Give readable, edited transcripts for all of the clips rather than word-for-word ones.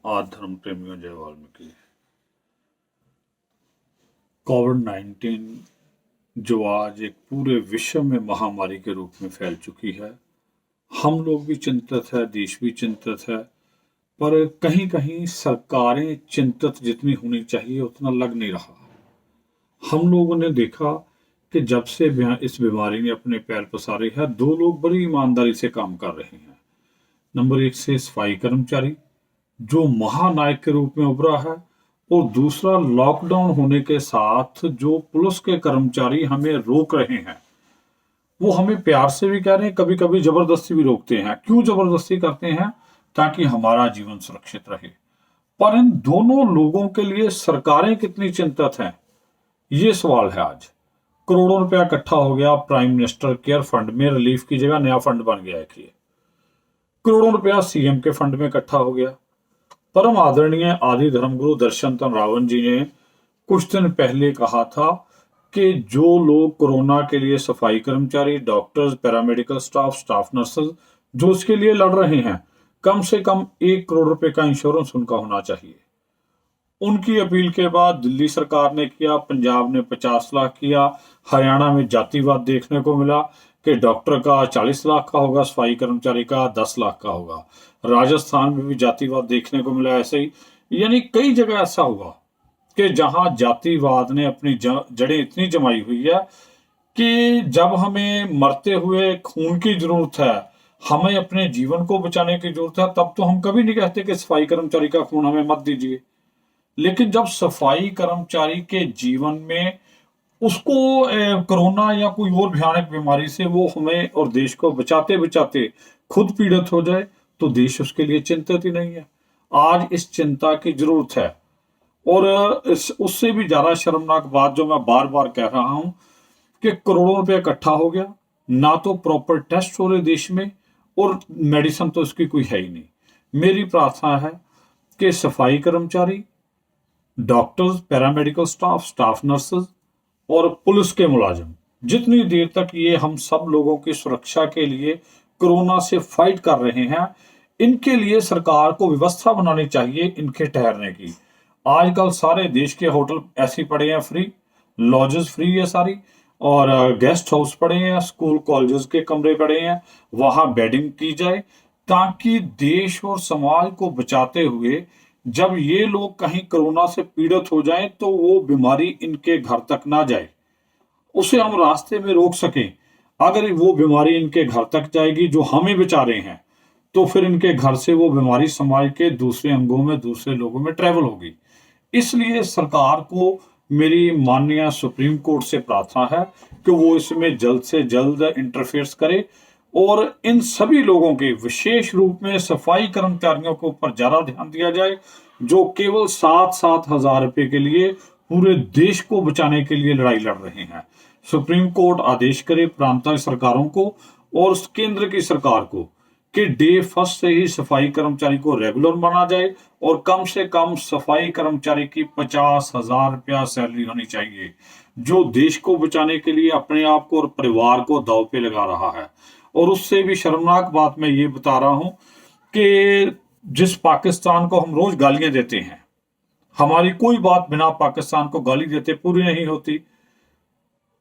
आज धर्म प्रेमियों जय वाल्मीकि। कोविड-19 जो आज एक पूरे विश्व में महामारी के रूप में फैल चुकी है, हम लोग भी चिंतित है, देश भी चिंतित है, पर कहीं कहीं सरकारें चिंतित जितनी होनी चाहिए उतना लग नहीं रहा। हम लोगों ने देखा कि जब से इस बीमारी ने अपने पैर पसारे हैं, दो लोग बड़ी ईमानदारी से काम कर रहे हैं। नंबर एक से सफाई कर्मचारी जो महानायक के रूप में उभरा है, और दूसरा लॉकडाउन होने के साथ जो पुलिस के कर्मचारी हमें रोक रहे हैं। वो हमें प्यार से भी कह रहे हैं, कभी कभी जबरदस्ती भी रोकते हैं। क्यों जबरदस्ती करते हैं? ताकि हमारा जीवन सुरक्षित रहे। पर इन दोनों लोगों के लिए सरकारें कितनी चिंतित हैं, ये सवाल है आज। करोड़ों रुपया इकट्ठा हो गया प्राइम मिनिस्टर केयर फंड में, रिलीफ की जगह नया फंड बन गया है। करोड़ों रुपया सीएम के फंड में इकट्ठा हो गया। परम आदरणीय आदि धर्मगुरु दर्शन तन रावण जी ने कुछ दिन पहले कहा था कि जो लोग कोरोना के लिए सफाई कर्मचारी, doctors, paramedical staff, staff nurses जो इसके लिए लड़ रहे हैं, कम से कम 1 करोड़ रुपए का इंश्योरेंस उनका होना चाहिए। उनकी अपील के बाद दिल्ली सरकार ने किया, पंजाब ने 50 लाख किया, हरियाणा में जातिवाद देखने को मिला कि डॉक्टर का 40 लाख का होगा, सफाई कर्मचारी का 10 लाख का होगा। राजस्थान में भी जातिवाद देखने को मिला ऐसे ही। यानी कई जगह ऐसा हुआ कि जहां जातिवाद ने अपनी जड़ें इतनी जमाई हुई है कि जब हमें मरते हुए खून की जरूरत है, हमें अपने जीवन को बचाने की जरूरत है, तब तो हम कभी नहीं कहते कि सफाई कर्मचारी का खून हमें मत दीजिए। लेकिन जब सफाई कर्मचारी के जीवन में उसको कोरोना या कोई और भयानक बीमारी से वो हमें और देश को बचाते बचाते खुद पीड़ित हो जाए, तो देश उसके लिए चिंतित ही नहीं है। आज इस चिंता की जरूरत है। और उससे भी ज्यादा शर्मनाक बात जो मैं बार बार कह रहा हूं कि करोड़ों रुपए इकट्ठा हो गया, ना तो प्रॉपर टेस्ट हो रहे देश में, और मेडिसिन तो इसकी कोई है ही नहीं। मेरी प्रार्थना है कि सफाई कर्मचारी, doctors, paramedical staff, staff nurses और पुलिस के मुलाजिम, जितनी देर तक ये हम सब लोगों की सुरक्षा के लिए कोरोना से फाइट कर रहे हैं, इनके लिए सरकार को व्यवस्था बनानी चाहिए इनके ठहरने की। आजकल सारे देश के होटल ऐसे पड़े हैं फ्री, लॉजेस फ्री है सारी, और गेस्ट हाउस पड़े हैं, स्कूल कॉलेजेस के कमरे पड़े हैं, वहां बेडिंग की जाए, ताकि देश और समाज को बचाते हुए जब ये लोग कहीं कोरोना से पीड़ित हो जाएं तो वो बीमारी इनके घर तक ना जाए, उसे हम रास्ते में रोक सकें। अगर वो बीमारी इनके घर तक जाएगी जो हमें बचा रहे हैं, तो फिर इनके घर से वो बीमारी समाज के दूसरे अंगों में, दूसरे लोगों में ट्रेवल होगी। इसलिए सरकार को मेरी माननीय सुप्रीम कोर्ट से प्रार्थना है कि वो इसमें जल्द से जल्द इंटरफेयर करे और इन सभी लोगों के, विशेष रूप में सफाई कर्मचारियों के ऊपर ज्यादा ध्यान दिया जाए, जो केवल 7-7 हजार रुपए के लिए पूरे देश को बचाने के लिए लड़ाई लड़ रहे हैं। सुप्रीम कोर्ट आदेश करे प्रांतीय सरकारों को और केंद्र की सरकार को कि डे फर्स्ट से ही सफाई कर्मचारी को रेगुलर माना जाए और कम से कम सफाई कर्मचारी की 50,000 रुपया सैलरी होनी चाहिए, जो देश को बचाने के लिए अपने आप को और परिवार को दांव पे लगा रहा है। और उससे भी शर्मनाक बात मैं ये बता रहा हूं कि जिस पाकिस्तान को हम रोज गालियां देते हैं, हमारी कोई बात बिना पाकिस्तान को गाली देते पूरी नहीं होती।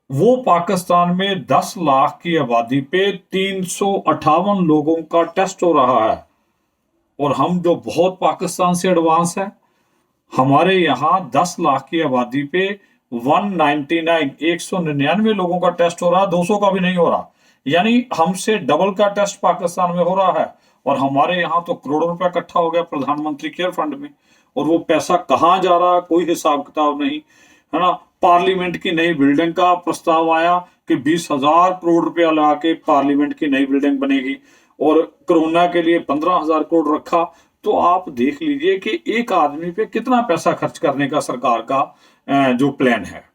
वो पाकिस्तान में 10 लाख की आबादी पे 358 लोगों का टेस्ट हो रहा है, और हम जो बहुत पाकिस्तान से एडवांस है, हमारे यहाँ 10 लाख की आबादी पे 199 लोगों का टेस्ट हो रहा है, 200 का भी नहीं हो रहा। यानी हमसे डबल का टेस्ट पाकिस्तान में हो रहा है, और हमारे यहाँ तो करोड़ों रुपया इकट्ठा हो गया प्रधानमंत्री केयर फंड में, और वो पैसा कहाँ जा रहा है कोई हिसाब किताब नहीं, है ना। पार्लियामेंट की नई बिल्डिंग का प्रस्ताव आया कि 20,000 करोड़ रुपया लगा के पार्लियामेंट की नई बिल्डिंग बनेगी, और कोरोना के लिए 15,000 करोड़ रखा। तो आप देख लीजिए कि एक आदमी पे कितना पैसा खर्च करने का सरकार का जो प्लान है।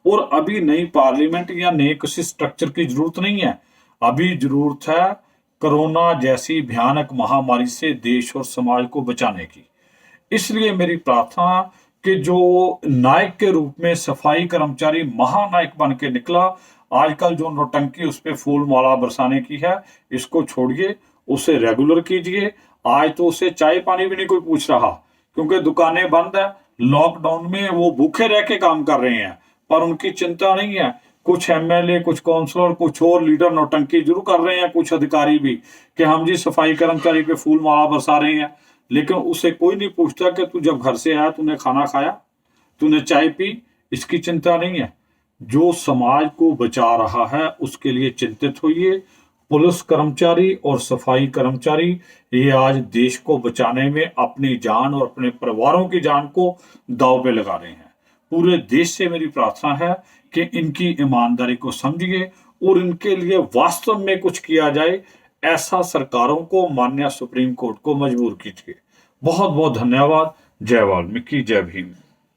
और अभी नई पार्लियामेंट या नए किसी स्ट्रक्चर की जरूरत नहीं है, अभी जरूरत है कोरोना जैसी भयानक महामारी से देश और समाज को बचाने की। इसलिए मेरी प्रार्थना कि जो नायक के रूप में सफाई कर्मचारी महानायक बन के निकला, आजकल जो नौटंकी उस पर फूल माला बरसाने की है, इसको छोड़िए, उसे रेगुलर कीजिए। आज तो उसे चाय पानी भी नहीं कोई पूछ रहा, क्योंकि दुकानें बंद है, लॉकडाउन में वो भूखे रह के काम कर रहे हैं, पर उनकी चिंता नहीं है। कुछ एमएलए, कुछ काउंसलर, कुछ और लीडर नौटंकी जरूर कर रहे हैं, कुछ अधिकारी भी, कि हम जी सफाई कर्मचारी पे फूल माला बरसा रहे हैं, लेकिन उसे कोई नहीं पूछता कि तू जब घर से आया तूने खाना खाया, तूने चाय पी। इसकी चिंता नहीं है। जो समाज को बचा रहा है उसके लिए चिंतित होइए। पुलिस कर्मचारी और सफाई कर्मचारी ये आज देश को बचाने में अपनी जान और अपने परिवारों की जान को दांव पे लगा रहे हैं। पूरे देश से मेरी प्रार्थना है कि इनकी ईमानदारी को समझिए और इनके लिए वास्तव में कुछ किया जाए। ऐसा सरकारों को, माननीय सुप्रीम कोर्ट को मजबूर कीजिए। बहुत बहुत धन्यवाद। जय वाल्मीकि, जय भीम।